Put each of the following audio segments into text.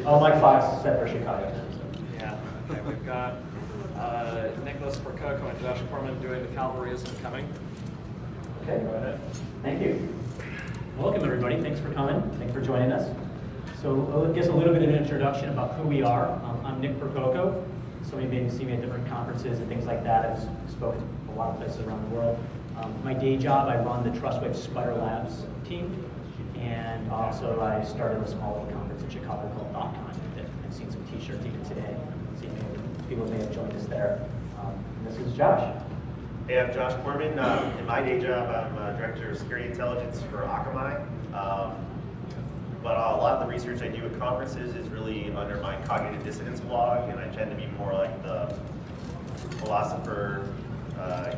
Oh, Mike Fox set for Chicago. Yeah. Okay, we've got Nicholas Percoco and Josh Corman doing the Cavalry is Incoming. Okay, go ahead. Thank you. Welcome, everybody. Thanks for coming. Thanks for joining us. So I guess a little bit of an introduction about who we are. I'm Nick Percoco. Some of you maybe see me at different conferences and things like that. I've spoken a lot of places around the world. My day job, I run the TrustWave Spider Labs team. And also I started a small little conference in Chicago called .con. I've seen some t-shirts even today. People may have joined us there. This is Josh. Hey, I'm Josh Corman. In my day job, I'm Director of Security Intelligence for Akamai. But a lot of the research I do at conferences is really under my cognitive dissonance blog, and I tend to be more like the philosopher,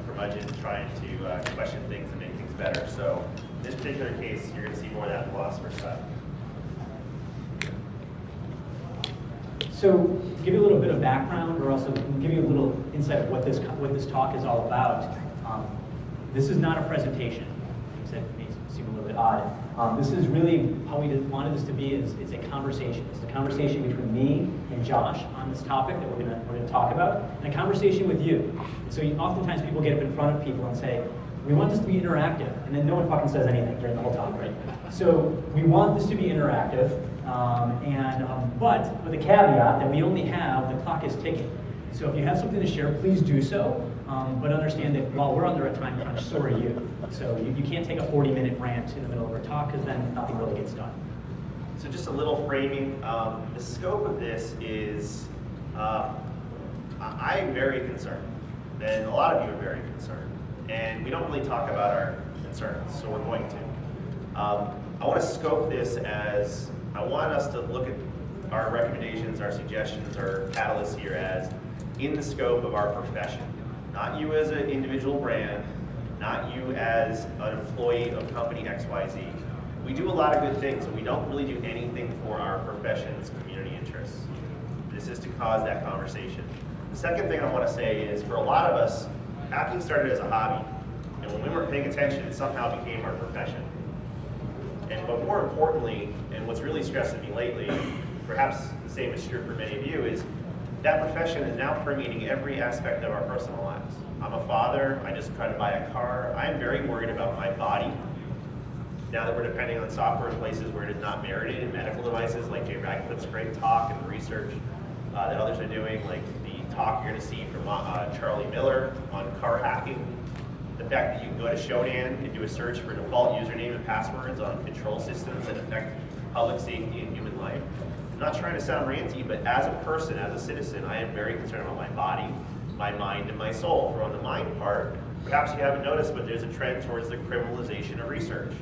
curmudgeon, trying to question things and make things better. So in this particular case, you're going to see more of that philosopher stuff. So to give you a little bit of background, or also give you a little insight of what this talk is all about. This is not a presentation. It may seem a little bit odd. This is really how we wanted this to be. It's a conversation. It's a conversation between me and Josh on this topic that we're going to talk about, and a conversation with you. And so oftentimes people get up in front of people and say, we want this to be interactive, and then no one fucking says anything during the whole talk, right? So we want this to be interactive, but with a caveat that we only have, the clock is ticking. So if you have something to share, please do so, but understand that while we're under a time crunch, so are you. So you can't take a 40-minute rant in the middle of our talk, because then nothing really gets done. So just a little framing. The scope of this is, I'm very concerned, and a lot of you are very concerned. And we don't really talk about our concerns, so we're going to. I want to scope this as, I want us to look at our recommendations, our suggestions, our catalysts here as in the scope of our profession. Not you as an individual brand, not you as an employee of company XYZ. We do a lot of good things, but we don't really do anything for our profession's community interests. This is to cause that conversation. The second thing I want to say is, for a lot of us, hacking started as a hobby, and when we weren't paying attention, it somehow became our profession. But more importantly, and what's really stressing me lately, perhaps the same is true for many of you, is that profession is now permeating every aspect of our personal lives. I'm a father, I just tried to buy a car. I'm very worried about my body. Now that we're depending on software in places where it is not merited, and medical devices like Jay Radcliffe's great talk and the research that others are doing, like the talk you're going to see from Charlie Miller on car hacking. The fact that you can go to Shodan and do a search for default username and passwords on control systems that affect public safety and human life. I'm not trying to sound ranty, but as a person, as a citizen, I am very concerned about my body, my mind, and my soul. For on the mind part, perhaps you haven't noticed, but there's a trend towards the criminalization of research.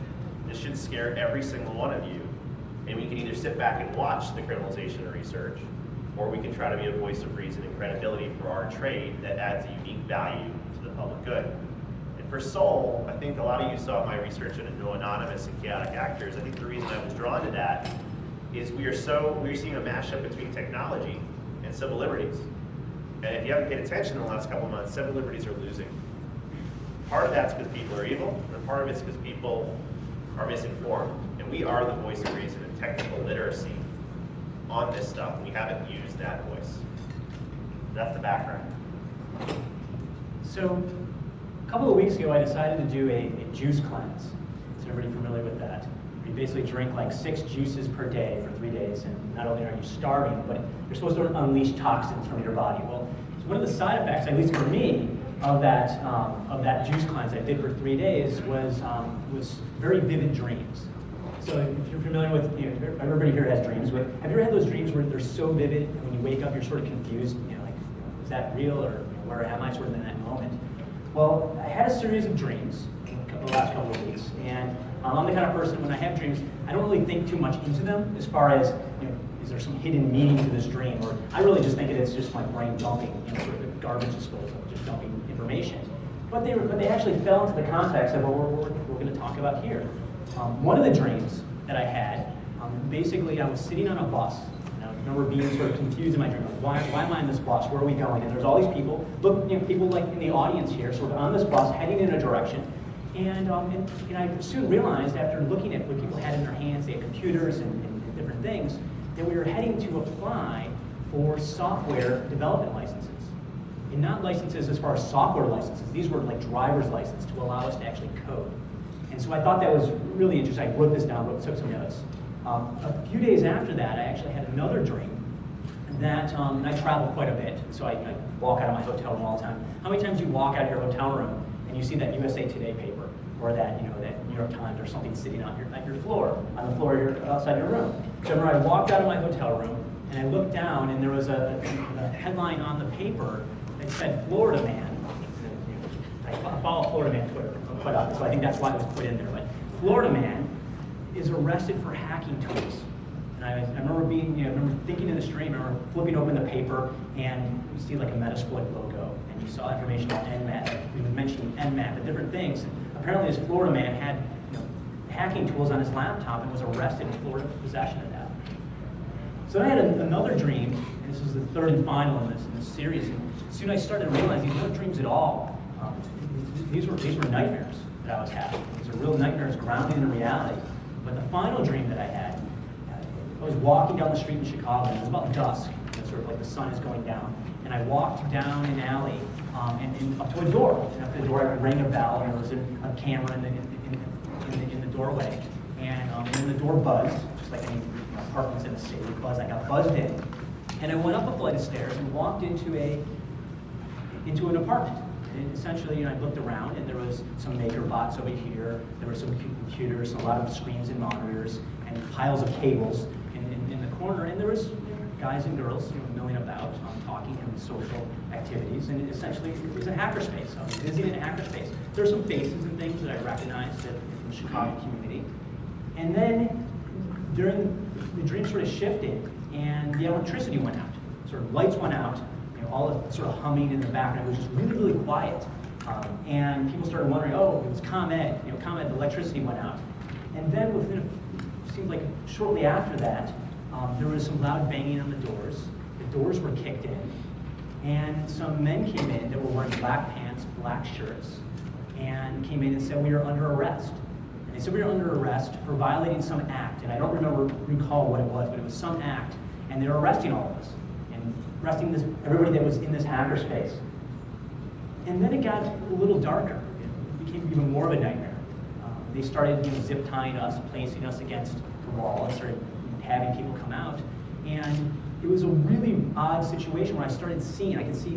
This should scare every single one of you. And we can either sit back and watch the criminalization of research, or we can try to be a voice of reason and credibility for our trade that adds a unique value to the public good. And for soul, I think a lot of you saw my research into no anonymous and chaotic actors. I think the reason I was drawn to that is we're seeing a mashup between technology and civil liberties. And if you haven't paid attention in the last couple of months, civil liberties are losing. Part of that's because people are evil, and part of it's because people are misinformed. And we are the voice of reason and technical literacy on this stuff, and we haven't used that voice. That's the background. So a couple of weeks ago, I decided to do a juice cleanse. Is everybody familiar with that? You basically drink like 6 juices per day for 3 days, and not only are you starving, but you're supposed to unleash toxins from your body. Well, one of the side effects, at least for me, of that juice cleanse I did for 3 days was very vivid dreams. So if you're familiar with, everybody here has dreams, but have you ever had those dreams where they're so vivid, and when you wake up, you're sort of confused, like, is that real, or where am I sort of in that moment? Well, I had a series of dreams the last couple of weeks, and I'm the kind of person, when I have dreams, I don't really think too much into them as far as, is there some hidden meaning to this dream, or I really just think it's just my brain dumping, sort of a garbage disposal, just dumping information. But they actually fell into the context of what we're going to talk about here. One of the dreams that I had, basically I was sitting on a bus, and I remember being sort of confused in my dream. Why am I on this bus? Where are we going? And there's all these people, people like in the audience here, sort of on this bus, heading in a direction. And I soon realized, after looking at what people had in their hands, they had computers and different things, that we were heading to apply for software development licenses. And not licenses as far as software licenses. These were like driver's licenses to allow us to actually code. And so I thought that was really interesting. I wrote this down, took some notes. A few days after that, I actually had another dream that, and I travel quite a bit, so I walk out of my hotel room all the time. How many times do you walk out of your hotel room and you see that USA Today paper, or that, that New York Times or something sitting on your floor, on the floor outside your room? So I remember I walked out of my hotel room and I looked down and there was a headline on the paper that said Florida Man. I follow Florida Man Twitter quite often, so I think that's why it was put in there. But Florida Man is arrested for hacking tools. And I remember remember thinking in this dream, I remember flipping open the paper and you see like a Metasploit logo, and you saw information about Nmap. We were mentioning Nmap and different things. And apparently this Florida man had hacking tools on his laptop and was arrested in Florida for possession of that. So I had another dream, and this was the third and final in this series. And soon I started to realize these weren't dreams at all. These were nightmares that I was having. These are real nightmares grounded in reality. But the final dream that I had, I was walking down the street in Chicago, and it was about dusk, sort of like the sun is going down. And I walked down an alley and up to a door. And up to the door, I rang a bell, and there was a camera in the doorway. And then the door buzzed, just like any apartments in the city. I got buzzed in. And I went up a flight of stairs and walked into an apartment. And essentially, I looked around, and there was some maker bots over here. There were some computers, a lot of screens and monitors, and piles of cables in the corner. And there was guys and girls, milling about, talking and social activities. And essentially, it was a hackerspace. I was visiting a hackerspace. There were some faces and things that I recognized in the Chicago community. And then, the dream sort of shifted, and the electricity went out. Sort of lights went out. All the sort of humming in the background. It was just really, really quiet. And people started wondering, oh, it was ComEd. ComEd, the electricity went out. And then it seemed like shortly after that, there was some loud banging on the doors. The doors were kicked in. And some men came in that were wearing black pants, black shirts, and came in and said, we are under arrest. And they said we were under arrest for violating some act. And I don't recall what it was, but it was some act. And they were arresting all of us. Arresting everybody that was in this hackerspace. And then it got a little darker. It became even more of a nightmare. They started zip tying us, placing us against the wall, and started having people come out. And it was a really odd situation where I started seeing, I could see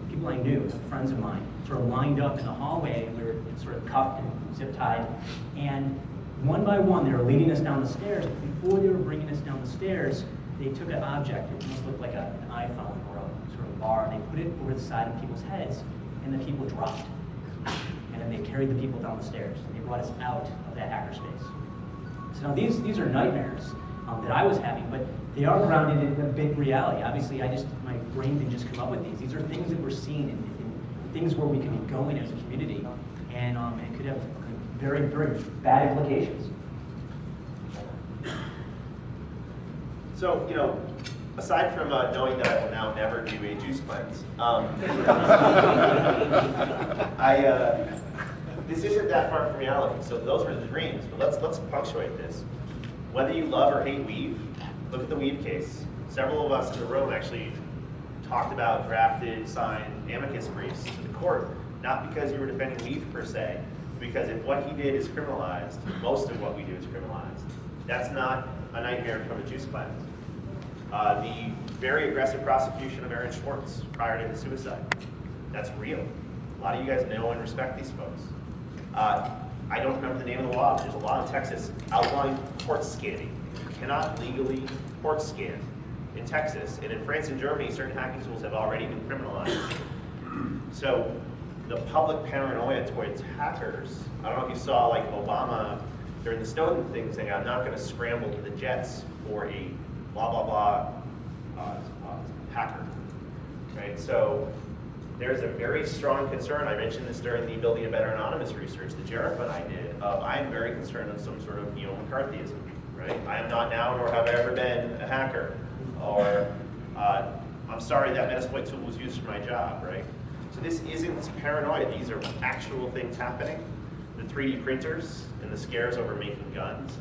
people I knew, friends of mine, sort of lined up in the hallway, and we were sort of cuffed and zip tied. And one by one, they were leading us down the stairs. Before they were bringing us down the stairs, they took an object, it almost looked like an iPhone or a sort of bar, and they put it over the side of people's heads, and the people dropped. And then they carried the people down the stairs. They brought us out of that hackerspace. So now these are nightmares that I was having, but they are grounded in a big reality. Obviously, my brain didn't just come up with these. These are things that we're seeing and things where we can be going as a community, and it could have very, very bad implications. So, aside from knowing that I will now never do a juice cleanse, this isn't that far from reality. So those were the dreams, but let's punctuate this. Whether you love or hate weave, look at the weave case. Several of us in the room actually talked about, drafted, signed amicus briefs to the court, not because you were defending weave per se, because if what he did is criminalized, most of what we do is criminalized. That's not a nightmare from a juice cleanse. The very aggressive prosecution of Aaron Schwartz prior to his suicide, that's real. A lot of you guys know and respect these folks. I don't remember the name of the law, but there's a law in Texas outlawing port scanning. You cannot legally port scan in Texas, and in France and Germany, certain hacking tools have already been criminalized. So the public paranoia towards hackers, I don't know if you saw like Obama during the Snowden thing saying, I'm not going to scramble to the jets for a blah, blah, blah hacker, right? So there's a very strong concern. I mentioned this during the Building a Better Anonymous research that Jareth and I did. I am very concerned of some sort of neo-McCarthyism, right? I am not now, nor have I ever been a hacker. Or I'm sorry that Metasploit tool was used for my job, right? So this isn't paranoia. These are actual things happening. The 3D printers and the scares over making guns.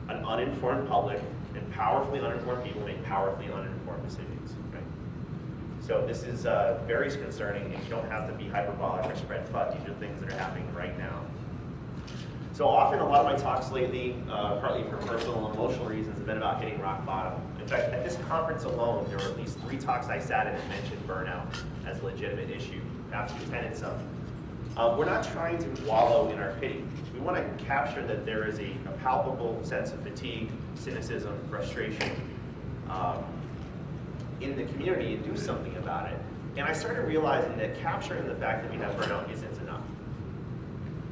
An uninformed public And powerfully uninformed people make powerfully uninformed decisions, right? So this is very concerning, and you don't have to be hyperbolic or spread FUD. These are things that are happening right now. So often, a lot of my talks lately, partly for personal and emotional reasons, have been about hitting rock bottom. In fact, at this conference alone, there were at least 3 talks I sat in that mentioned burnout as a legitimate issue. Perhaps you attended some. We're not trying to wallow in our pity. We want to capture that there is a palpable sense of fatigue, cynicism, frustration in the community and do something about it. And I started realizing that capturing the fact that we have burnout isn't enough.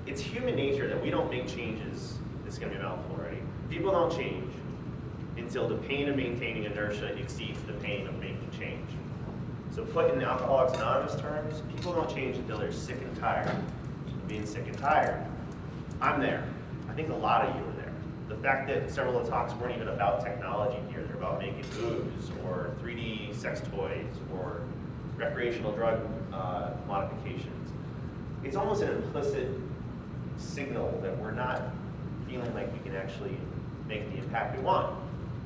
It's human nature that we don't make changes. This is going to be a mouthful already. People don't change until the pain of maintaining inertia exceeds the pain of making change. So put in Alcoholics Anonymous terms, people don't change until they're sick and tired of being sick and tired. I'm there. I think a lot of you are there. The fact that several of the talks weren't even about technology here, they're about making booze or 3D sex toys or recreational drug modifications. It's almost an implicit signal that we're not feeling like we can actually make the impact we want.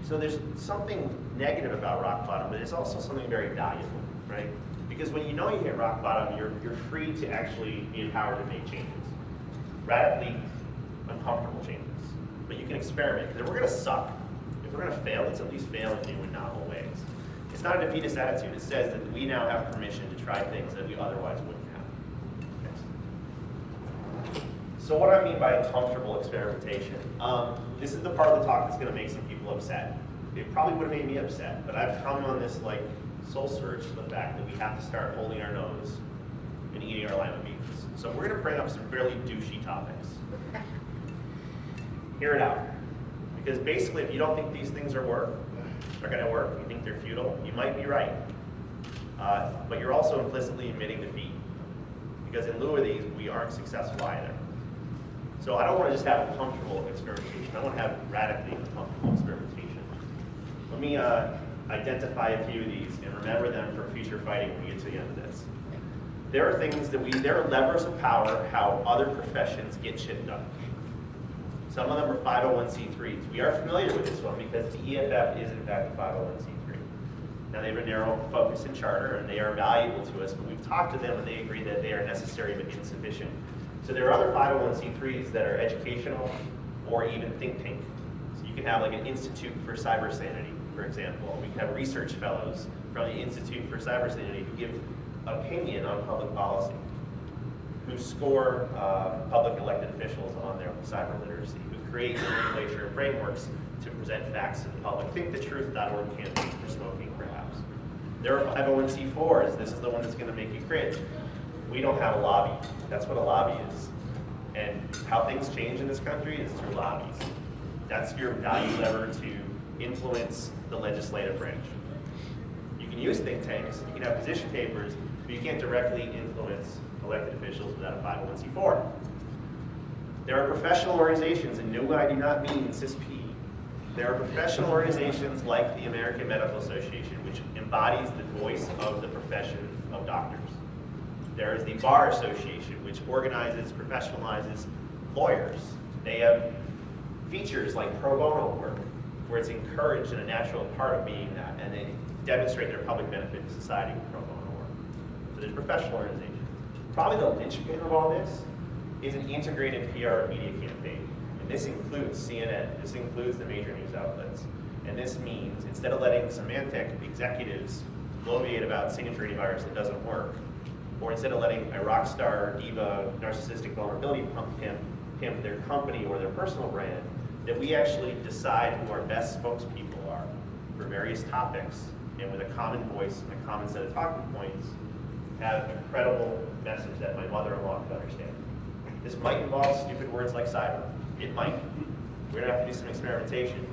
So there's something negative about rock bottom, but it's also something very valuable, right? Because when you know you hit rock bottom, you're free to actually be empowered to make changes. Radically uncomfortable changes. But you can experiment, because if we're going to suck, if we're going to fail, let's at least fail in new and novel ways. It's not a defeatist attitude. It says that we now have permission to try things that we otherwise wouldn't have. Next. So what do I mean by uncomfortable experimentation? This is the part of the talk that's going to make some people upset. It probably would have made me upset, but I've come on this like soul search to the fact that we have to start holding our nose and eating our lima beans. So we're going to bring up some fairly douchey topics. Hear it out. Because basically, if you don't think these things are going to work, you think they're futile, you might be right. But you're also implicitly admitting defeat. Because in lieu of these, we aren't successful either. So I don't want to just have comfortable experimentation. I want to have radically uncomfortable experimentation. Let me identify a few of these and remember them for future fighting when we get to the end of this. There are things that there are levers of power how other professions get shit done. Some of them are 501c3s. We are familiar with this one because the EFF is in fact a 501c3. Now they have a narrow focus and charter and they are valuable to us, but we've talked to them and they agree that they are necessary but insufficient. So there are other 501c3s that are educational or even think tank. So you can have like an Institute for Cyber Sanity, for example. We can have research fellows from the Institute for Cyber Sanity who give opinion on public policy, who score public elected officials on their cyber literacy, who create nomenclature and frameworks to present facts to the public. ThinkTheTruth.org campaign for smoking, perhaps. There are 501c4s. This is the one that's going to make you cringe. We don't have a lobby. That's what a lobby is. And how things change in this country is through lobbies. That's your value lever to influence the legislative branch. You can use think tanks, you can have position papers, but you can't directly influence elected officials without a 501c4. There are professional organizations, and no, I do not mean CISP. There are professional organizations like the American Medical Association, which embodies the voice of the profession of doctors. There is the Bar Association, which organizes, professionalizes lawyers. They have features like pro bono work, where it's encouraged and a natural part of being that, and they demonstrate their public benefit to society with pro bono work. So there's professional organizations. Probably the linchpin of all this is an integrated PR media campaign. And this includes CNN, this includes the major news outlets. And this means instead of letting Symantec executives bloviate about signature antivirus that doesn't work, or instead of letting a rock star, diva, narcissistic vulnerability pimp their company or their personal brand, that we actually decide who our best spokespeople are for various topics, and with a common voice and a common set of talking points, have a credible message that my mother-in-law could understand. This might involve stupid words like cyber. It might. We're gonna have to do some experimentation.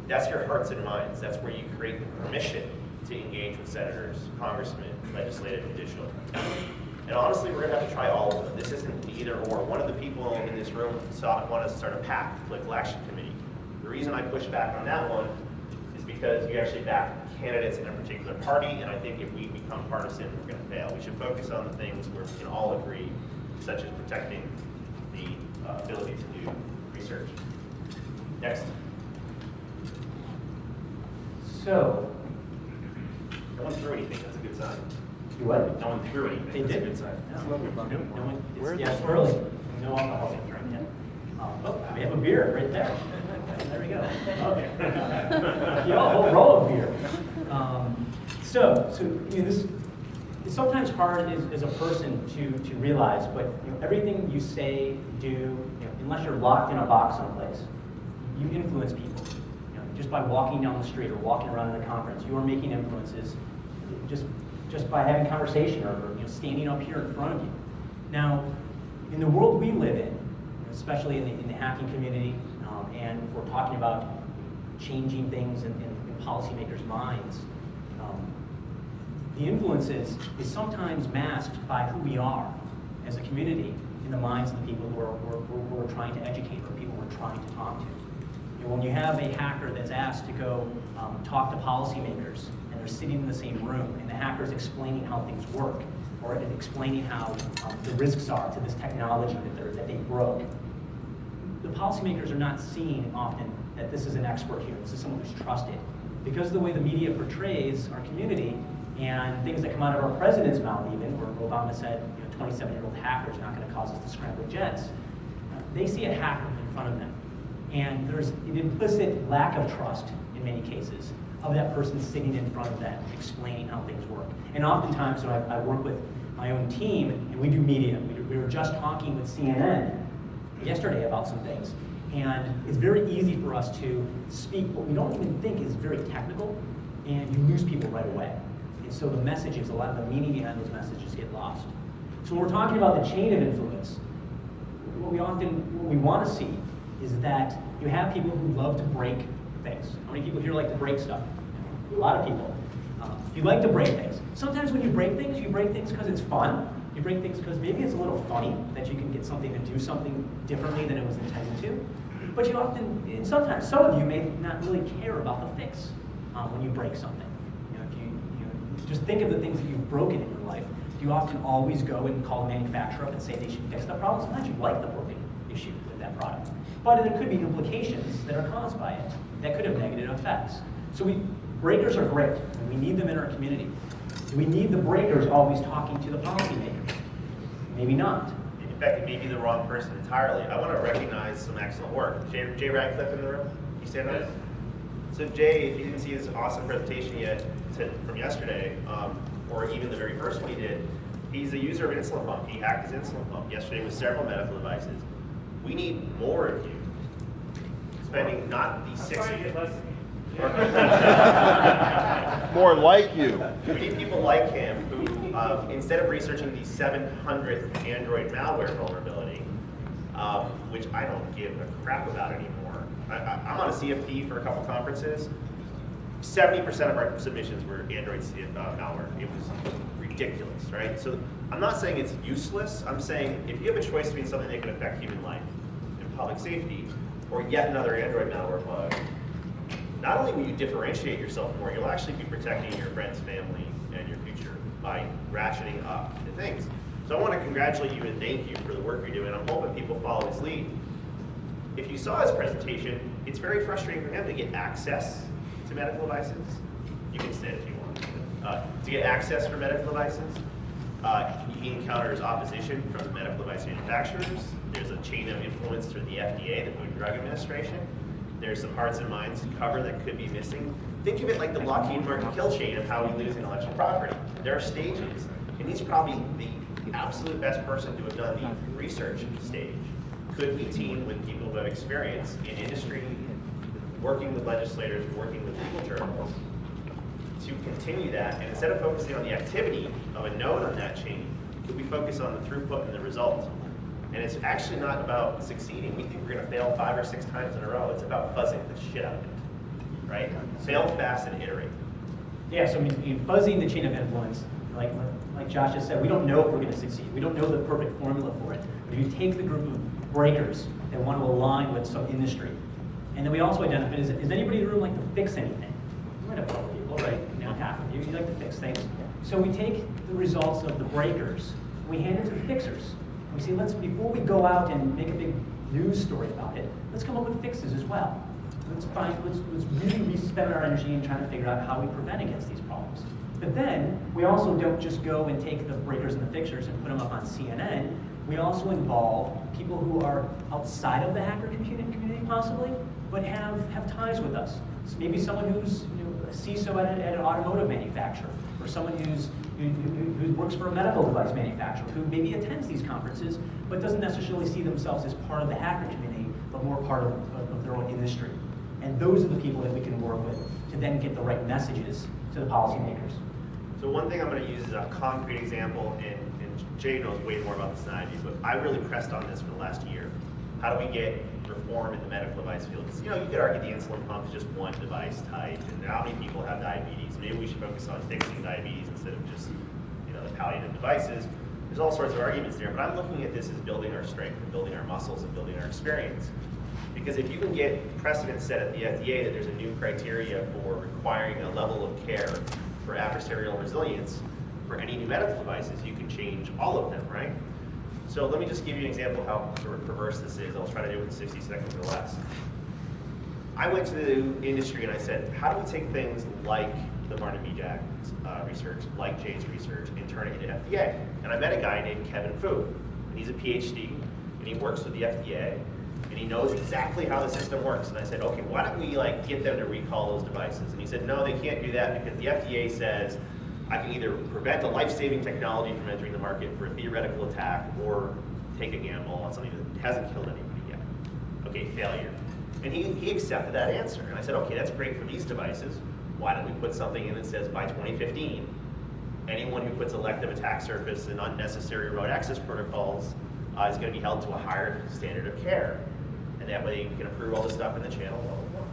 That's your hearts and minds. That's where you create the permission to engage with senators, congressmen, legislative, judicial. And honestly, we're gonna have to try all of them. This isn't either or. One of the people in this room wanted to start a PAC, Political Action Committee. The reason I pushed back on that one is because you actually back candidates in a particular party, and I think if we become partisan, we're gonna fail. We should focus on the things where we can all agree, such as protecting the ability to do research. Next. So, No one threw anything, that's a good sign. do what? No one threw anything, They that's a did. good sign. No one, yeah, it's early. No alcohol being drunk yet. Oh, we have a beer right there. There we go. Okay. You know, a whole row of beer. So you know, this it's sometimes hard as a person to realize, but you know, everything you say, do, you know, unless you're locked in a box someplace, you influence people. You know, just by walking down the street or walking around in a conference, you are making influences just by having conversation or you know, standing up here in front of you. Now, in the world we live in, especially in the hacking community, and if we're talking about changing things in policymakers' minds, the influences is sometimes masked by who we are as a community in the minds of the people who we're trying to educate or people we're trying to talk to. You know, when you have a hacker that's asked to go talk to policymakers and they're sitting in the same room and the hacker's explaining how things work or explaining how the risks are to this technology that they broke, the policymakers are not seeing often that this is an expert here, this is someone who's trusted. Because of the way the media portrays our community and things that come out of our president's mouth even, where Obama said, you know, 27-year-old hackers are not going to cause us to scramble jets, they see a hacker in front of them. And there's an implicit lack of trust in many cases of that person sitting in front of them, explaining how things work. And oftentimes, when I work with my own team, and we do media, we were just talking with CNN yesterday about some things, and it's very easy for us to speak what we don't even think is very technical, and you lose people right away. And so the messages, a lot of the meaning behind those messages get lost. So when we're talking about the chain of influence, what we want to see is that you have people who love to break things. How many people here like to break stuff? A lot of people. You like to break things. Sometimes when you break things because it's fun. You break things because maybe it's a little funny that you can get something to do something differently than it was intended to. But you often, and sometimes, some of you may not really care about the fix when you break something. You know, if you just think of the things that you've broken in your life. Do you often always go and call the manufacturer up and say they should fix the problem? Sometimes you like the broken issue with that product. But there could be implications that are caused by it that could have negative effects. So breakers are great, and we need them in our community. Do we need the breakers always talking to the policymakers? Maybe not. In fact, it may be the wrong person entirely. I want to recognize some excellent work. Jay Radcliffe in the room? You stand up? So Jay, if you didn't see his awesome presentation yet from yesterday, or even the very first one he did, he's a user of insulin pump. He hacked his insulin pump yesterday with several medical devices. We need more of you. Spending not the 6 More like you. We need people like him who, instead of researching the 700th Android malware vulnerability, which I don't give a crap about anymore. I'm on a CFP for a couple conferences. 70% of our submissions were Android malware. It was ridiculous, right? So I'm not saying it's useless. I'm saying if you have a choice between something that can affect human life and public safety, or yet another Android malware bug, not only will you differentiate yourself more, you'll actually be protecting your friends, family, and your future by ratcheting up the things. So I want to congratulate you and thank you for the work you're doing. I'm hoping people follow his lead. If you saw his presentation, it's very frustrating for him to get access to medical devices. You can stand if you want. To get access for medical devices, he encounters opposition from the medical device manufacturers. There's a chain of influence through the FDA, the Food and Drug Administration. There's some hearts and minds to cover that could be missing. Think of it like the Lockheed Martin kill chain of how we lose intellectual property. There are stages, and he's probably the absolute best person to have done the research stage. Could we team with people who have experience in industry, working with legislators, working with legal journals, to continue that, and instead of focusing on the activity of a node on that chain, could we focus on the throughput and the result? And it's actually not about succeeding. We think we're going to fail 5 or 6 times in a row. It's about fuzzing the shit out of it, right? Fail fast and iterate. Yeah, so I mean, fuzzing the chain of influence, like Josh just said, we don't know if we're going to succeed. We don't know the perfect formula for it. But if you take the group of breakers that want to align with some industry, and then we also identify, is anybody in the room like to fix anything? We might have a couple people, right? Now half of you like to fix things. So we take the results of the breakers, we hand it to the fixers. And we say, before we go out and make a big news story about it, let's come up with fixes as well. let's really spend our energy in trying to figure out how we prevent against these problems. But then, we also don't just go and take the breakers and the fixers and put them up on CNN. We also involve people who are outside of the hacker community possibly, but have ties with us. So maybe someone who's a CISO at an automotive manufacturer, or someone who works for a medical device manufacturer, who maybe attends these conferences, but doesn't necessarily see themselves as part of the hacker community, but more part of their own industry. And those are the people that we can work with to then get the right messages to the policymakers. So one thing I'm going to use is a concrete example, and Jay knows way more about this than I do, but I really pressed on this for the last year. How do we get reform in the medical device field? Because you could argue the insulin pump is just one device type, and how many people have diabetes? Maybe we should focus on fixing diabetes instead of just the palliative devices. There's all sorts of arguments there, but I'm looking at this as building our strength, and building our muscles, and building our experience. Because if you can get precedent set at the FDA that there's a new criteria for requiring a level of care for adversarial resilience for any new medical devices, you can change all of them, right? So let me just give you an example of how sort of perverse this is. I'll try to do it in 60 seconds or less. I went to the industry and I said, how do we take things like the Martin B. Jack research, like Jay's research, and turn it into FDA? And I met a guy named Kevin Fu, and he's a PhD, and he works with the FDA, and he knows exactly how the system works. And I said, okay, why don't we get them to recall those devices? And he said, no, they can't do that because the FDA says I can either prevent a life-saving technology from entering the market for a theoretical attack or take a gamble on something that hasn't killed anybody yet. Okay, failure. And he accepted that answer. And I said, okay, that's great for these devices. Why don't we put something in that says by 2015, anyone who puts elective attack surface and unnecessary remote access protocols is going to be held to a higher standard of care. And that way you can approve all the stuff in the channel, blah, blah, blah.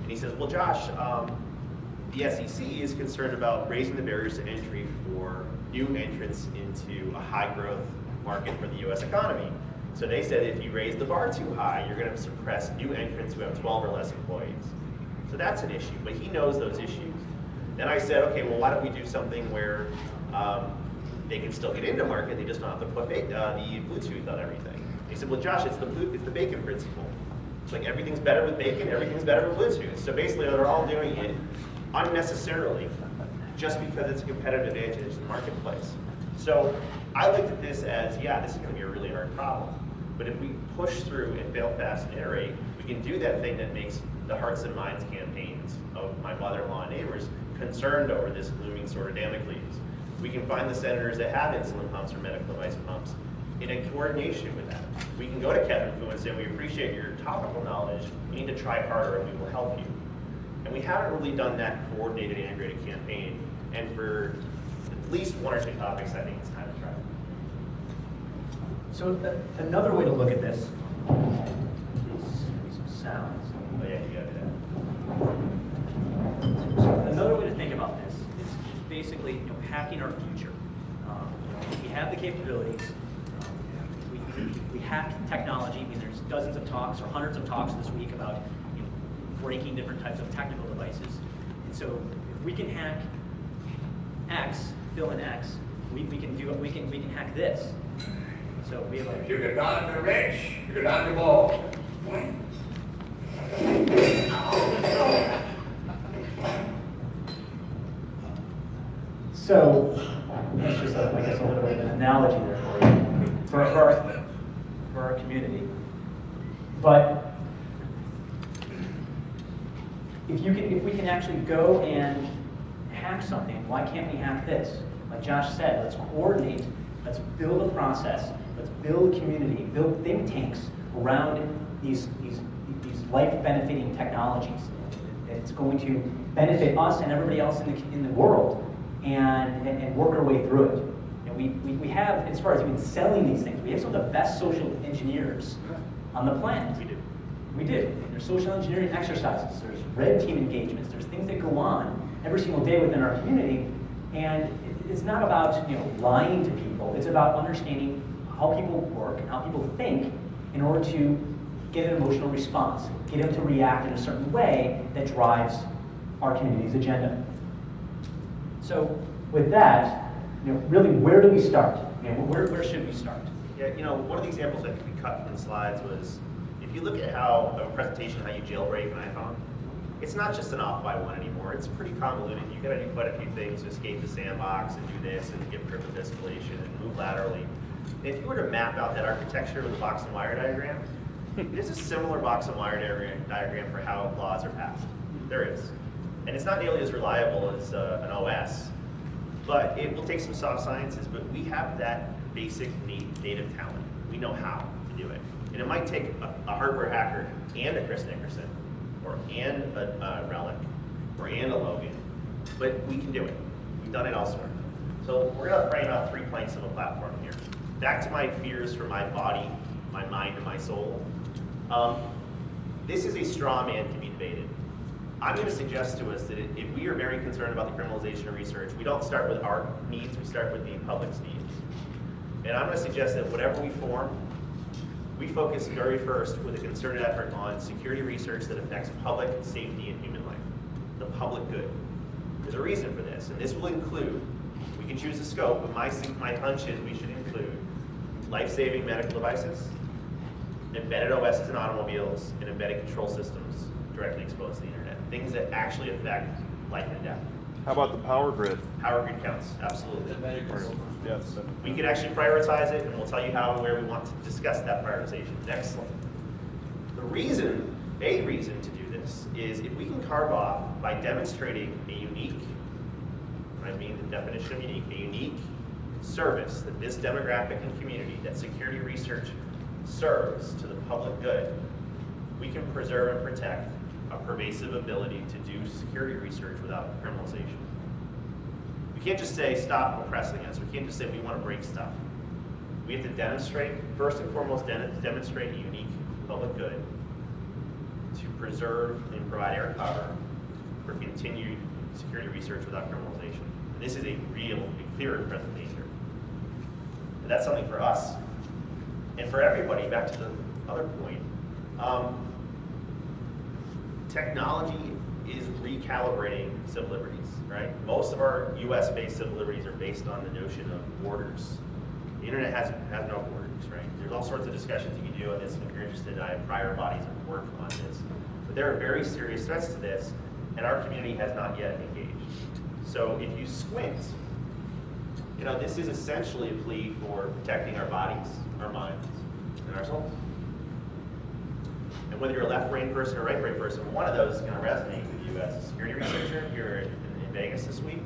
And he says, well, Josh, the SEC is concerned about raising the barriers to entry for new entrants into a high-growth market for the US economy. So they said if you raise the bar too high, you're going to suppress new entrants who have 12 or less employees. So that's an issue, but he knows those issues. Then I said, okay, well, why don't we do something where they can still get into market, they just don't have to put the Bluetooth on everything. He said, well, Josh, it's the bacon principle. It's like everything's better with bacon, everything's better with Bluetooth. So basically they're all doing it unnecessarily just because it's a competitive advantage in the marketplace. So I looked at this as, yeah, this is going to be a really hard problem. But if we push through and fail fast and iterate, we can do that thing that makes the hearts and minds campaigns of my mother-in-law and neighbors concerned over this looming sort of Damocles. We can find the senators that have insulin pumps or medical device pumps in a coordination with them. We can go to Kevin Fu and say, we appreciate your topical knowledge, you need to try harder and we will help you. And we haven't really done that coordinated, integrated campaign. And for at least one or two topics, I think it's time to try. So another way to look at this is some sounds. Oh yeah, you gotta do that. So another way to think about this is basically hacking our future. We have the capabilities. We hack technology. I mean, there's dozens of talks or hundreds of talks this week about breaking different types of technical devices. And so if we can hack X, fill in X, we can hack this. So we have You can dodge the wrench, you can dodge the ball. So that's just, I guess, a little bit of an analogy there for you, for our community. But if we can actually go and hack something, why can't we hack this? Like Josh said, let's coordinate, let's build a process, let's build a community, build think tanks around these life-benefiting technologies. It's going to benefit us and everybody else in the world, and work our way through it. And we have, as far as even selling these things, we have some of the best social engineers on the planet. We do. And there's social engineering exercises, there's red team engagements, there's things that go on every single day within our community. And it's not about lying to people, it's about understanding how people work and how people think in order to get an emotional response, get them to react in a certain way that drives our community's agenda. So with that, really, where do we start? Where should we start? Yeah, one of the examples that could be cut from the slides was if if you look at how a presentation, how you jailbreak an iPhone, it's not just an off by one anymore. It's pretty convoluted. You gotta do quite a few things to escape the sandbox and do this and get privilege escalation and move laterally. And if you were to map out that architecture with a box and wire diagram, there's a similar box and wire diagram for how laws are passed. There is. And it's not nearly as reliable as an OS, but it will take some soft sciences, but we have that basic native talent. We know how to do it. And it might take a hardware hacker and a Chris Nickerson, and a Relic, and a Logan, but we can do it. We've done it elsewhere. So we're gonna frame out 3 planks of a platform here. Back to my fears for my body, my mind, and my soul. This is a straw man to be debated. I'm gonna suggest to us that if we are very concerned about the criminalization of research, we don't start with our needs, we start with the public's needs. And I'm gonna suggest that whatever we form, we focus very first with a concerted effort on security research that affects public safety and human life, the public good. There's a reason for this, and this will include, we can choose the scope, but my hunch is we should include life-saving medical devices, embedded OSs in automobiles, and embedded control systems directly exposed to the internet. Things that actually affect life and death. How about the power grid? Power grid counts, absolutely. Yes. We can actually prioritize it, and we'll tell you how and where we want to discuss that prioritization. Next slide. A reason to do this is if we can carve off by demonstrating a unique, I mean the definition of unique, a unique service that this demographic and community, that security research serves to the public good, we can preserve and protect a pervasive ability to do security research without criminalization. We can't just say, stop oppressing us. We can't just say, we want to break stuff. We have to demonstrate, first and foremost, demonstrate a unique public good to preserve and provide air cover for continued security research without criminalization. And this is a clear and present danger. And that's something for us and for everybody. Back to the other point. Technology is recalibrating civil liberties, right? Most of our US-based civil liberties are based on the notion of borders. The internet has no borders, right? There's all sorts of discussions you can do on this, and if you're interested, I have prior bodies of work on this. But there are very serious threats to this, and our community has not yet engaged. So if you squint, this is essentially a plea for protecting our bodies, our minds, and our souls. And whether you're a left-brain person or a right-brain person, one of those is going to resonate with you as a security researcher here in Vegas this week,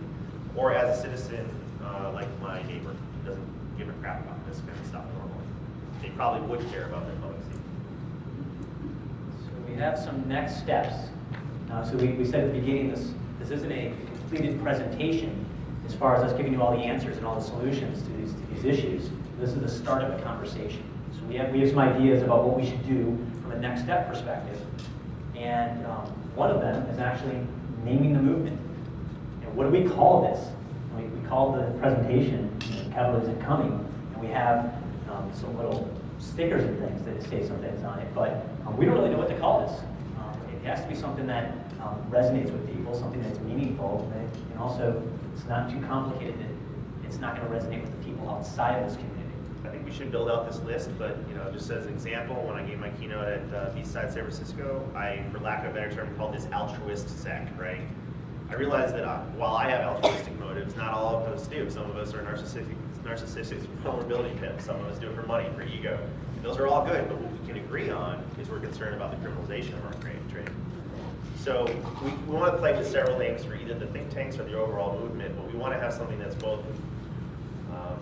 or as a citizen like my neighbor who doesn't give a crap about this kind of stuff normally. They probably would care about their public safety. So we have some next steps. So we said at the beginning, this isn't a completed presentation as far as us giving you all the answers and all the solutions to these issues. This is the start of a conversation. So we have some ideas about what we should do from a next step perspective. And one of them is actually naming the movement. What do we call this? We call the presentation, Cavalry Isn't Coming, and we have some little stickers and things that say some things on it, but we don't really know what to call this. It has to be something that resonates with people, something that's meaningful, and also it's not too complicated. It's not going to resonate with the people outside of this community. I think we should build out this list, but just as an example, when I gave my keynote at BSidesLV San Francisco, I, for lack of a better term, called this altruist Fsck, right? I realized that while I have altruistic motives, not all of us do. Some of us are narcissistic vulnerability pimps. Some of us do it for money, for ego. Those are all good, but what we can agree on is we're concerned about the criminalization of our trade. So we want to play with several names for either the think tanks or the overall movement, but we want to have something that's both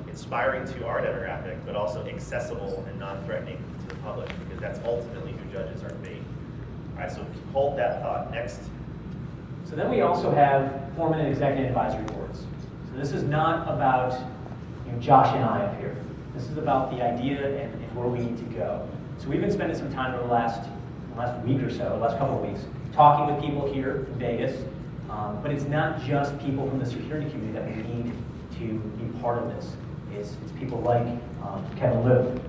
inspiring to our demographic, but also accessible and non-threatening to the public, because that's ultimately who judges our fate. All right, so hold that thought. Next. So then we also have form and executive advisory boards. So this is not about Josh and I up here. This is about the idea and where we need to go. So we've been spending some time over the last week or so, the last couple of weeks, talking with people here in Vegas, but it's not just people from the security community that we need to be part of this. It's people like Kevin Liu.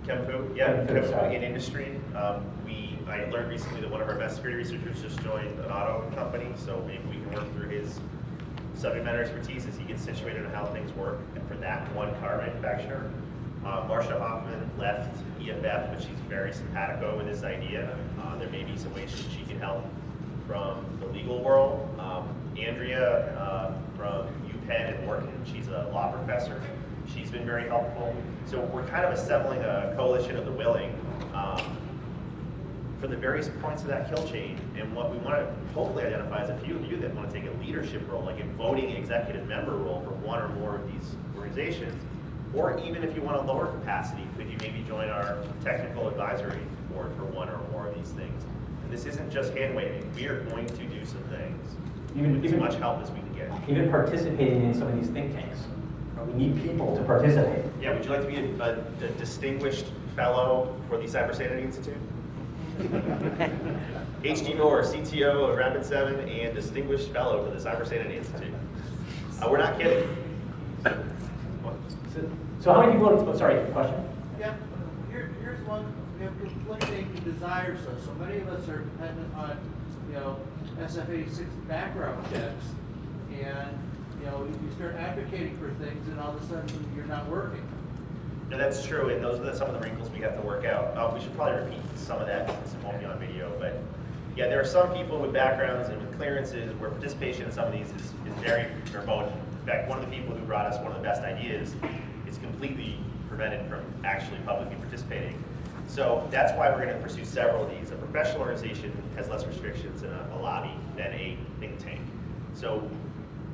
Kevin Fu in industry. I learned recently that one of our best security researchers just joined an auto company, so maybe we can work through his subject matter expertise as he gets situated on how things work. And for that one car manufacturer, Marcia Hoffman left EFF, but she's very simpatico with this idea. There may be some ways she can help from the legal world. Andrea from UPenn and Wharton, she's a law professor. She's been very helpful. So we're kind of assembling a coalition of the willing for the various points of that kill chain. And what we want to hopefully identify is a few of you that want to take a leadership role, like a voting executive member role for one or more of these organizations. Or even if you want a lower capacity, could you maybe join our technical advisory board for one or more of these things? And this isn't just hand waving. We are going to do some things with as much help as we can get. Even participating in some of these think tanks. We need people to participate. Yeah, would you like to be a distinguished fellow for the Cyber Sanity Institute? HDO or CTO of Rapid7 and distinguished fellow for the Cyber Sanity Institute. We're not kidding. So how many people, oh, sorry, question? Yeah, here's one, we have conflicting desires, so many of us are dependent on, SF-86 background checks, and, you start advocating for things, and all of a sudden, you're not working. No, that's true, and those are some of the wrinkles we have to work out. We should probably repeat some of that since it won't be on video, but yeah, there are some people with backgrounds and with clearances where participation in some of these is very verboten. In fact, one of the people who brought us one of the best ideas is completely prevented from actually publicly participating. So that's why we're going to pursue several of these. A professional organization has less restrictions in a lobby than a think tank. So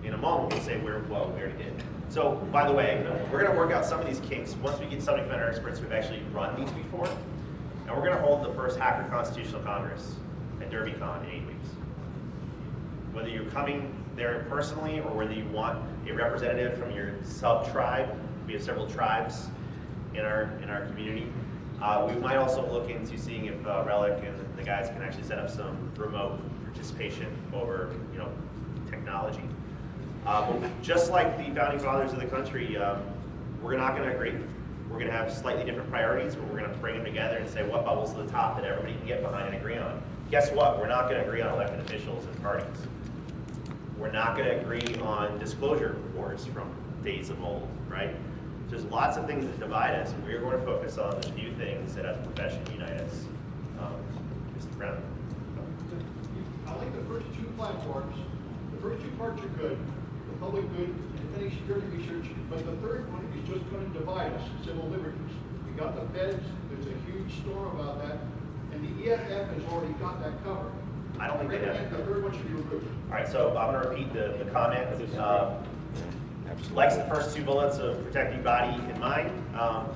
in a moment, we'll say we already did. So by the way, we're going to work out some of these kinks once we get subject matter experts who've actually run these before. And we're going to hold the first Hacker Constitutional Congress at DerbyCon in 8 weeks. Whether you're coming there personally or whether you want a representative from your sub-tribe, we have several tribes in our community. We might also look into seeing if Relic and the guys can actually set up some remote participation over, technology. Just like the founding fathers of the country, we're not going to agree. We're going to have slightly different priorities, but we're going to bring them together and say what bubbles to the top that everybody can get behind and agree on. Guess what? We're not going to agree on elected officials and parties. We're not going to agree on disclosure reports from days of old, right? There's lots of things that divide us, and we're going to focus on the few things that as a profession unite us. Mr. Brown. I like the first two platforms. The first two parts are good, the public good, independent security research, but the third one is just going to divide us, civil liberties. We got the feds, there's a huge storm about that, and the EFF has already got that covered. I don't think they have. The third one should be removed. All right, so I'm going to repeat the comment. Likes the first two bullets of protecting body and mind,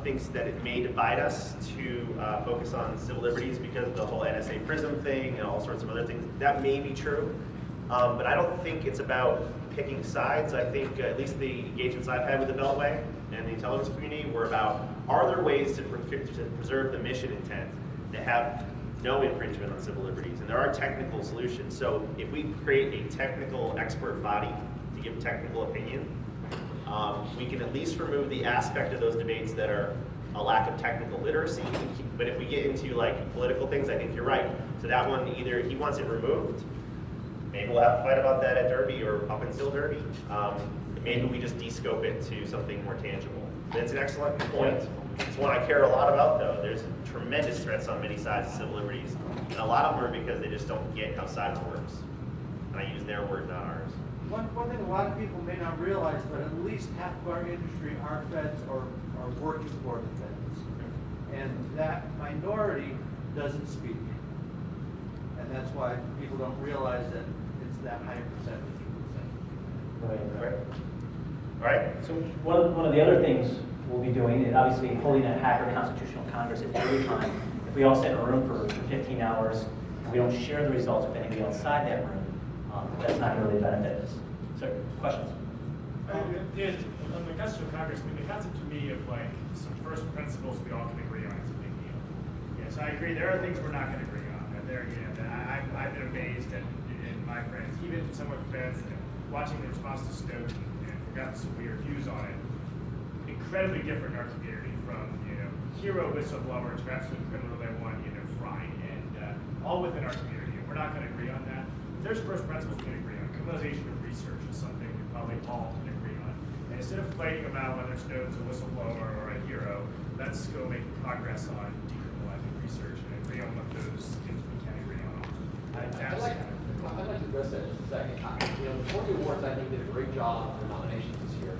thinks that it may divide us to focus on civil liberties because of the whole NSA PRISM thing and all sorts of other things. That may be true, but I don't think it's about picking sides. I think at least the engagements I've had with the Beltway and the intelligence community were about, are there ways to preserve the mission intent that have no infringement on civil liberties? And there are technical solutions. So if we create a technical expert body to give technical opinion, we can at least remove the aspect of those debates that are a lack of technical literacy. But if we get into like political things, I think you're right. So that one, either he wants it removed, maybe we'll have a fight about that at Derby or up until Derby. Maybe we just de-scope it to something more tangible. That's an excellent point. It's one I care a lot about, though. There's tremendous threats on many sides of civil liberties, and a lot of them are because they just don't get how cyber works. And I use their word, not ours. One thing a lot of people may not realize, but at least half of our industry are feds or are working for the feds. And that minority doesn't speak. And that's why people don't realize that it's that high percentage. Right. All right. So one of the other things we'll be doing is obviously holding a Hacker Constitutional Congress at every time. If we all sit in a room for 15 hours and we don't share the results with anybody outside that room, that's not going to really benefit us. So, questions? On the Constitutional Congress, the concept to me of like some first principles we all can agree on is a big deal. Yes, I agree. There are things we're not going to agree on. And there, I've been amazed at in my friends, even somewhat feds, watching the response to Stoke and forgotten some weird views on it. Incredibly different in our community, from hero whistleblowers to absolute criminal they want frying, and all within our community. And we're not going to agree on that. There's first principles we can agree on. Criminalization of research is something we probably all can agree on. And it's instead of fighting about whether Snowden's a whistleblower or a hero, let's go make progress on decriminalizing research and agree on what those things we can agree on. I'd like to address that in just a second. The Tony Awards, I think, did a great job on their nominations this year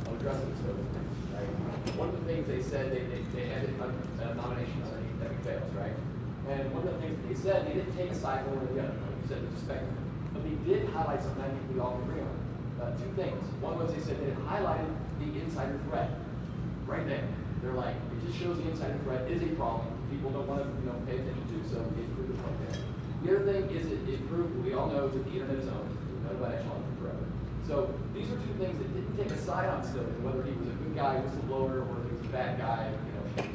of addressing this sort of thing, right? One of the things they said, they ended nominations on academic fails, right? And one of the things that they said, they didn't take a side one or the other, like you said, it's a spectrum. But they did highlight something I think we all agree on. Two things. One was they said they highlighted the insider threat right there. They're like, it just shows the insider threat is a problem. People don't want to pay attention to, so they improved the program. The other thing is it proved, we all know that the internet is owned. We've known about Echelon forever. So these are two things that didn't take a side on Snowden, whether he was a good guy, whistleblower, or he was a bad guy,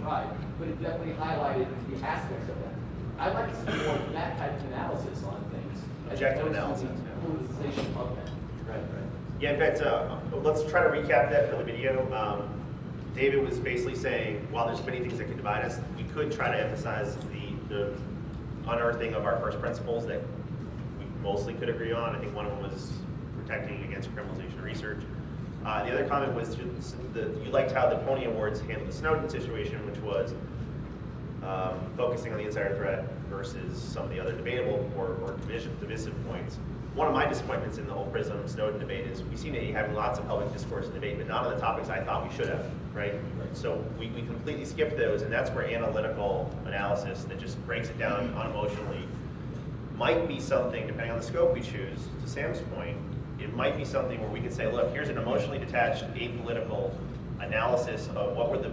right. But it definitely highlighted the aspects of that. I'd like to see more of that type of analysis on things. Objective analysis. Politicization of that. Right. Yeah, in fact, let's try to recap that for the video. David was basically saying, while there's many things that can divide us, we could try to emphasize the unearthing of our first principles that we mostly could agree on. I think one of them was protecting against criminalization of research. The other comment was you liked how the Pony Awards handled the Snowden situation, which was focusing on the insider threat versus some of the other debatable or divisive points. One of my disappointments in the whole PRISM Snowden debate is we seem to be having lots of public discourse and debate, but not on the topics I thought we should have, right? So we completely skipped those, and that's where analytical analysis that just breaks it down unemotionally might be something, depending on the scope we choose, to Sam's point, it might be something where we could say, look, here's an emotionally detached, apolitical analysis of what were the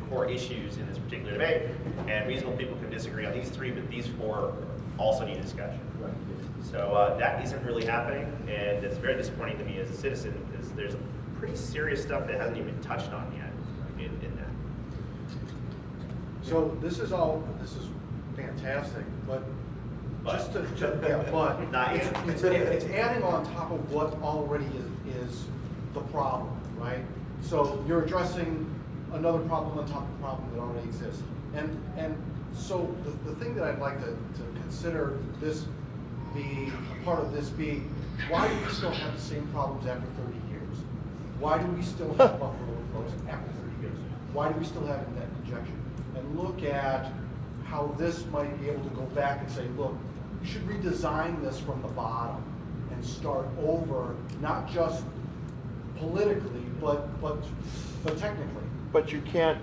core issues in this particular debate, and reasonable people can disagree on these three, but these four also need discussion. Right. So that isn't really happening, and it's very disappointing to me as a citizen because there's pretty serious stuff that hasn't even been touched on yet in that. So this is fantastic, but just yeah, but Not yet. it's adding on top of what already is the problem, right? So you're addressing another problem on top of the problem that already exists. And so the thing that I'd like to consider this be a part of this be, why do we still have the same problems after 30 years? Why do we still have buffer overflows after 30 years? Why do we still have net injection? And look at how this might be able to go back and say, look, you should redesign this from the bottom and start over, not just politically, but technically. But you can't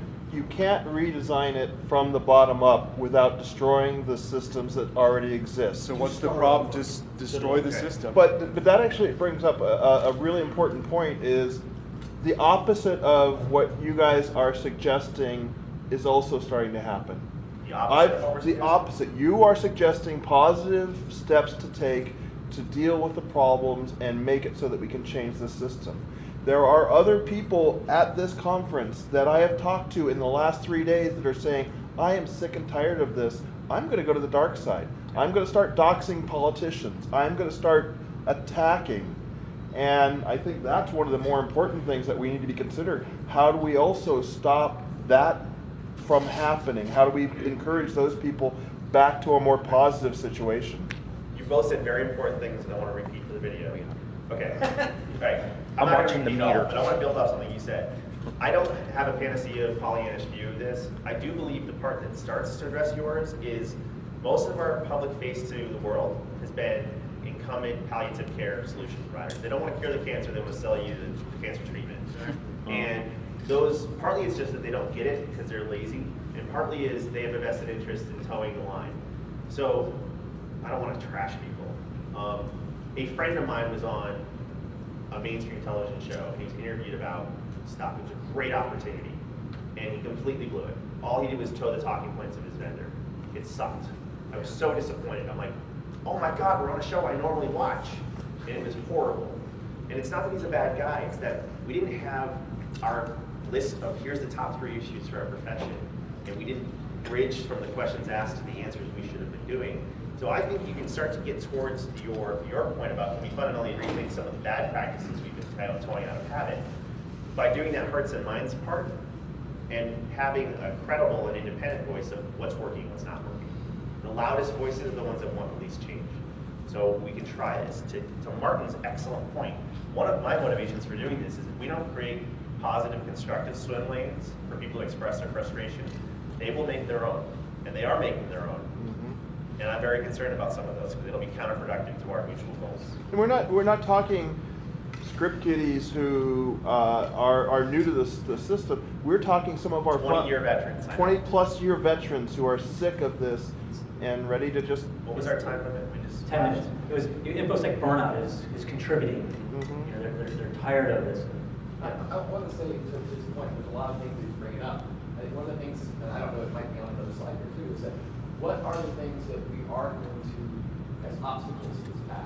redesign it from the bottom up without destroying the systems that already exist. So what's the problem? Just destroy the system. But that actually brings up a really important point, is the opposite of what you guys are suggesting is also starting to happen. The opposite. You are suggesting positive steps to take to deal with the problems and make it so that we can change the system. There are other people at this conference that I have talked to in the last 3 days that are saying, I am sick and tired of this. I'm going to go to the dark side. I'm going to start doxing politicians. I'm going to start attacking. And I think that's one of the more important things that we need to be considered. How do we also stop that from happening? How do we encourage those people back to a more positive situation? You both said very important things that I want to repeat for the video. Okay. All right. I'm not watching gonna the repeat all, meter. but I want to build off something you said. I don't have a panacea Pollyannish view of this. I do believe the part that starts to address yours is most of our public face to the world has been incumbent palliative care solution providers. They don't want to cure the cancer, they want to sell you the cancer treatment. And those, partly it's just that they don't get it because they're lazy, and partly is they have a vested interest in towing the line. So I don't want to trash people. A friend of mine was on a mainstream television show. He was interviewed about stuff. It was a great opportunity, and he completely blew it. All he did was toe the talking points of his vendor. It sucked. I was so disappointed. I'm like, oh my God, we're on a show I normally watch, and it was horrible. And it's not that he's a bad guy, it's that we didn't have our list of here's the top 3 issues for our profession, and we didn't bridge from the questions asked to the answers we should have been doing. So I think you can start to get towards your point about can we fundamentally rethink some of the bad practices we've been towing out of habit by doing that hearts and minds part and having a credible and independent voice of what's working and what's not working. The loudest voices are the ones that want the least change. So we can try this. To Martin's excellent point, one of my motivations for doing this is if we don't create positive, constructive swim lanes for people to express their frustration, they will make their own, and they are making their own. And I'm very concerned about some of those because it'll be counterproductive to our mutual goals. And we're not talking script kiddies who are new to the system. We're talking some of our 20-year veterans. 20+ year veterans who are sick of this and ready to just. What was our time limit? We just 10 minutes. It was like burnout is contributing. Mm-hmm. You know, they're tired of this. I want to say to this point, there's a lot of things that you're bringing up. I think one of the things, and I don't know, it might be on another slide here too, is that what are the things that we are going to, as obstacles to this path,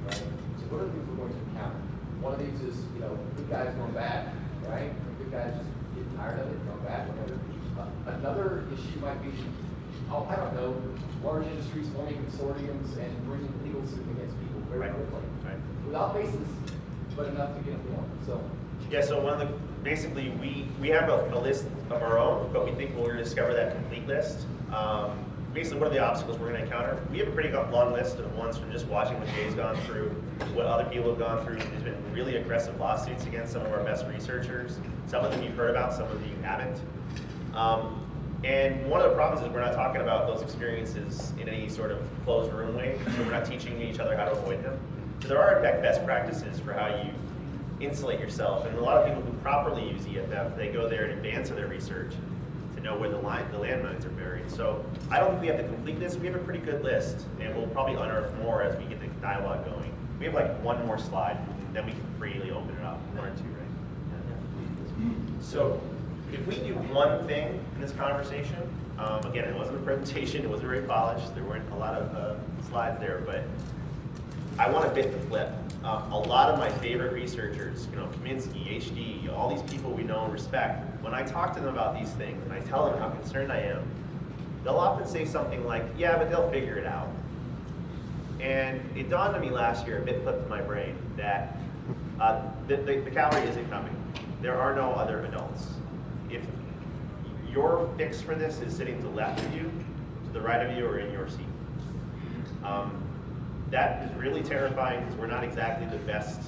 right? So what are the things we're going to encounter? One of these is, you know, good guys going bad, right? Good guys just getting tired of it, going bad, whatever. Another issue might be, I don't know, large industries forming consortiums and bringing legal suit against people very quickly. Right. Without basis, but enough to get them going. So. Yeah, so basically we have a list of our own, but we think we're going to discover that complete list. Basically, what are the obstacles we're going to encounter? We have a pretty long list of ones from just watching what Jay's gone through, what other people have gone through. There's been really aggressive lawsuits against some of our best researchers. Some of them you've heard about, some of them you haven't. And one of the problems is we're not talking about those experiences in any sort of closed room way, so we're not teaching each other how to avoid them. So there are, in fact, best practices for how you insulate yourself. And a lot of people who properly use EFF, they go there in advance of their research to know where the landmines are buried. So I don't think we have the completeness. We have a pretty good list, and we'll probably unearth more as we get the dialogue going. We have like one more slide, then we can freely open it up. One or two, right? So if we do one thing in this conversation, again, it wasn't a presentation, it wasn't very polished, there weren't a lot of slides there, but I want to bit the flip. A lot of my favorite researchers, you know, Kaminsky, HD, all these people we know and respect, when I talk to them about these things and I tell them how concerned I am, they'll often say something like, yeah, but they'll figure it out. And it dawned on me last year, a bit flipped in my brain, that the Cavalry isn't coming. There are no other adults. If your fix for this is sitting to the left of you, to the right of you, or in your seat. That is really terrifying because we're not exactly the best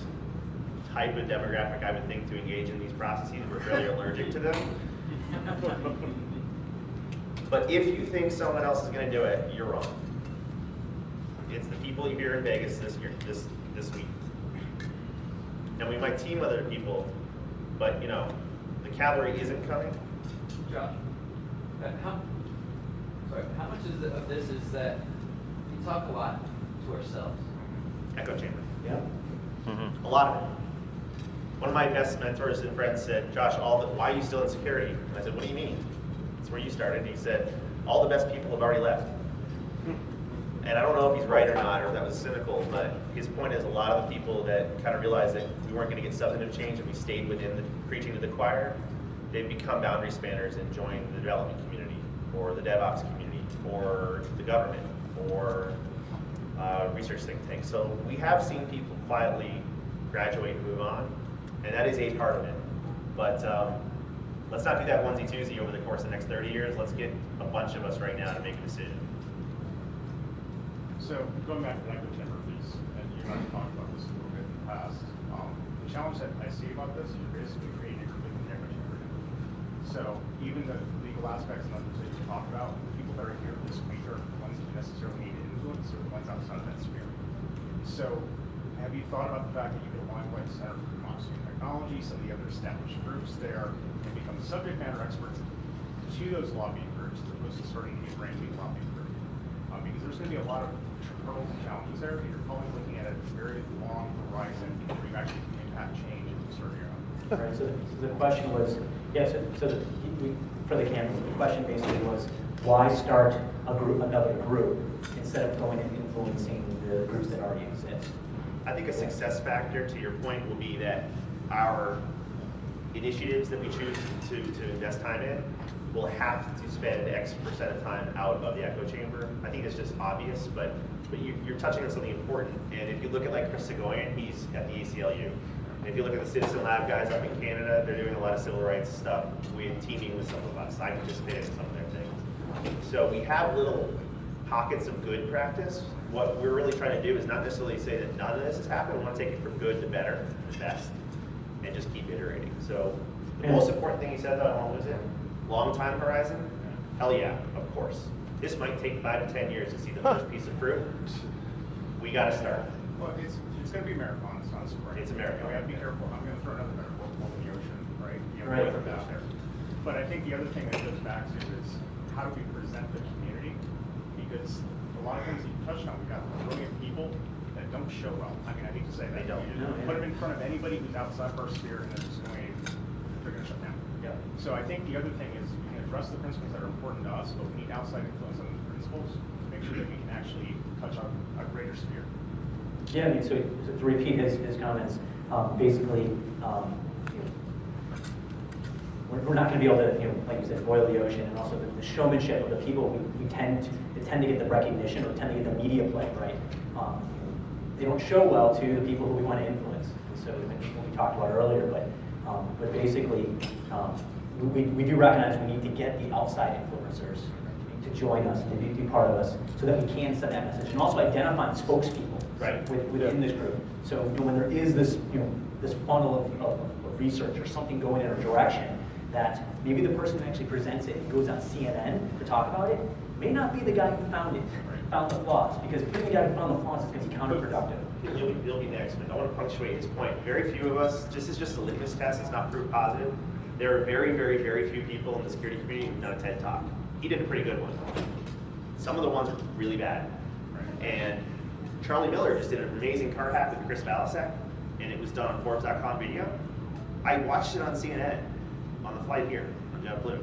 type of demographic I would think to engage in these processes. We're fairly allergic to them. But if you think someone else is going to do it, you're wrong. It's the people here in Vegas this week. And we might team other people, but you know, the Cavalry isn't coming. Josh, how much of this is that we talk a lot to ourselves? Echo chamber. Yeah. A lot of it. One of my best mentors and friends said, Josh, why are you still in security? And I said, what do you mean? It's where you started. And he said, all the best people have already left. And I don't know if he's right or not, or if that was cynical, but his point is a lot of the people that kind of realized that we weren't going to get substantive change if we stayed within the preaching to the choir, they've become boundary spanners and joined the development community, or the DevOps community, or the government, or research think tanks. So we have seen people quietly graduate and move on, and that is a part of it. But let's not do that onesie-twosie over the course of the next 30 years. Let's get a bunch of us right now to make a decision. So going back to the echo chamber piece, and you and I talked about this a little bit in the past, the challenge that I see about this is you're basically creating a completely echo chamber. So even the legal aspects and others that you talk about, the people that are here this week are the ones that you necessarily need to influence, or the ones outside of that sphere. So have you thought about the fact that you could align with Center for Democracy and Technology, some of the other established groups there, and become subject matter experts to those lobbying groups, as opposed to starting to get brand new lobbying groups? Because there's going to be a lot of hurdles and challenges there, and you're probably looking at a very long horizon where you actually can impact change in this area. Right, so the question was, yes, for the campus, the question basically was, why start another group instead of going and influencing the groups that already exist? I think a success factor, to your point, will be that our initiatives that we choose to invest time in will have to spend X% of time out of the echo chamber. I think it's just obvious, but you're touching on something important. And if you look at like Chris Segoyan, he's at the ACLU. And if you look at the Citizen Lab guys up in Canada, they're doing a lot of civil rights stuff. We're teaming with some of us. I participate in some of their things. So we have little pockets of good practice. What we're really trying to do is not necessarily say that none of this has happened. We want to take it from good to better, to best, and just keep iterating. So the most important thing you said, though, I won't lose it. Long time horizon? Hell yeah, of course. This might take 5 to 10 years to see the first piece of fruit. We got to start. Well, it's going to be a marathon. It's not a sprint. It's a marathon. We have to be careful. I'm going to throw another metaphor over the ocean, right? You know, Right. whatever out there. But I think the other thing that goes back to is how do we present the community? Because a lot of things you touched on, we've got brilliant people that don't show well. I mean, I hate to say that. They don't. You put them in front of anybody who's outside of our sphere, and they're just going to shut down. Yeah. So I think the other thing is we can address the principles that are important to us, but we need outside influence on those principles to make sure that we can actually touch on a greater sphere. Yeah, I mean, so to repeat his comments, basically, we're not going to be able to, like you said, boil the ocean, and also the showmanship of the people we tend to get the recognition or tend to get the media play, right? They don't show well to the people who we want to influence. So what we talked about earlier, but basically, we do recognize we need to get the outside influencers to join us, to be part of us, so that we can send that message, and also identifying spokespeople within this group. So when there is this this funnel of research or something going in a direction that maybe the person who actually presents it and goes on CNN to talk about it may not be the guy who found it, found the flaws, because being the guy who found the flaws is going to be counterproductive. You'll be next, but I want to punctuate his point. Very few of us, this is just a litmus test, it's not proof positive. There are very, very, very few people in the security community who've done a TED Talk. He did a pretty good one. Some of the ones are really bad. And Charlie Miller just did an amazing card hack with Chris Fsck, and it was done on Forbes.com video. I watched it on CNN on the flight here on JetBlue.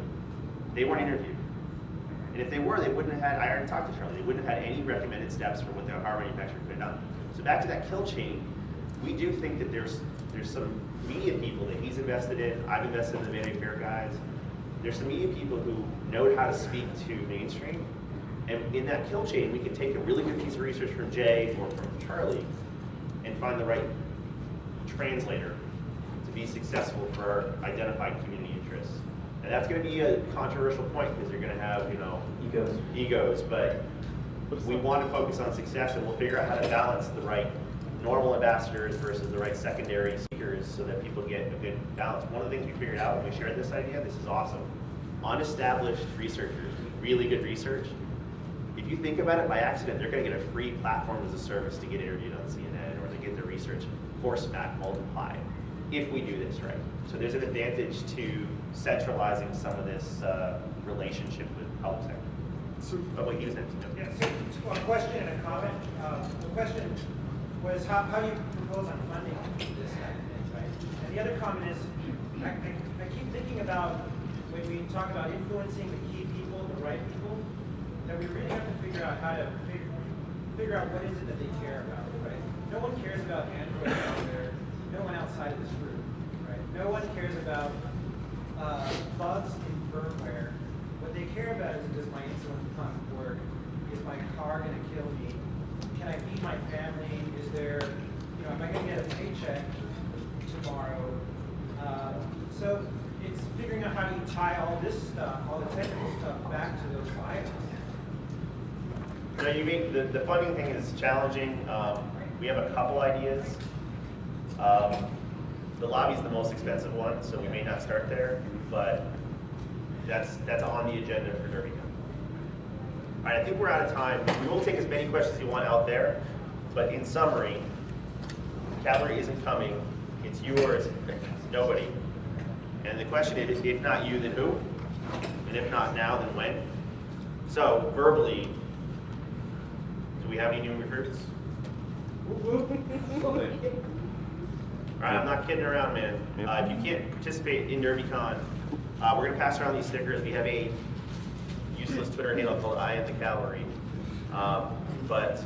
They weren't interviewed. And if they were, they wouldn't have had, I already talked to Charlie, they wouldn't have had any recommended steps for what the car manufacturer could have done. So back to that kill chain, we do think that there's some media people that he's invested in. I've invested in the Vanity Fair guys. There's some media people who know how to speak to mainstream. And in that kill chain, we can take a really good piece of research from Jay or from Charlie and find the right translator to be successful for our identified community interests. And that's going to be a controversial point because you're going to have, egos, but we want to focus on success, and we'll figure out how to balance the right normal ambassadors versus the right secondary speakers so that people get a good balance. One of the things we figured out when we shared this idea, this is awesome, unestablished researchers, really good research, if you think about it by accident, they're going to get a free platform as a service to get interviewed on CNN or to get their research force back multiplied if we do this right. So there's an advantage to centralizing some of this relationship with the public sector. But what you said, yeah, so a question and a comment. The question was how do you propose on funding this kind of thing, right? And the other comment is, I keep thinking about when we talk about influencing the key people, the right people, that we really have to figure out how to figure out what is it that they care about, right? No one cares about Android out there. No one outside of this group, right? No one cares about bugs in firmware. What they care about is, does my insulin pump work? Is my car going to kill me? Can I feed my family? Is there, am I going to get a paycheck tomorrow? So it's figuring out how do you tie all this stuff, all the technical stuff, back to those items. The funding thing is challenging. We have a couple ideas. The lobby's the most expensive one, so we may not start there, but that's on the agenda for DerbyCon. All right, I think we're out of time. We will take as many questions as you want out there, but in summary, Cavalry isn't coming. It's you or it's nobody. And the question is, if not you, then who? And if not now, then when? So, verbally, do we have any new recruits? All right, I'm not kidding around, man. If you can't participate in DerbyCon, we're going to pass around these stickers. We have a useless Twitter handle called I Am the Cavalry. But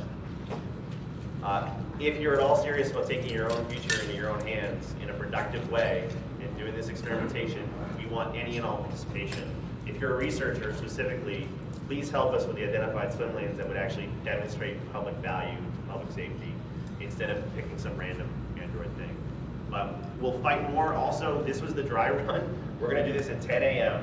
if you're at all serious about taking your own future into your own hands in a productive way and doing this experimentation, we want any and all participation. If you're a researcher specifically, please help us with the identified swim lanes that would actually demonstrate public value, public safety, instead of picking some random Android thing. But we'll fight more. Also, this was the dry run. We're going to do this at 10 a.m.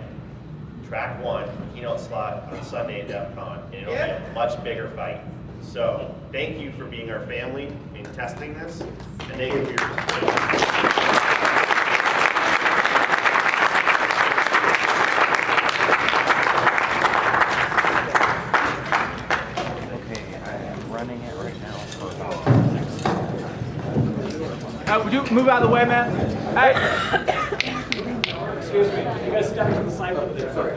track 1, keynote slot on Sunday at DEF CON, and it'll be a much bigger fight. So thank you for being our family in testing this, and thank you for your Running it right now. Would you move out of the way, man? Hey! Excuse me, you guys step to the side over there. Sorry.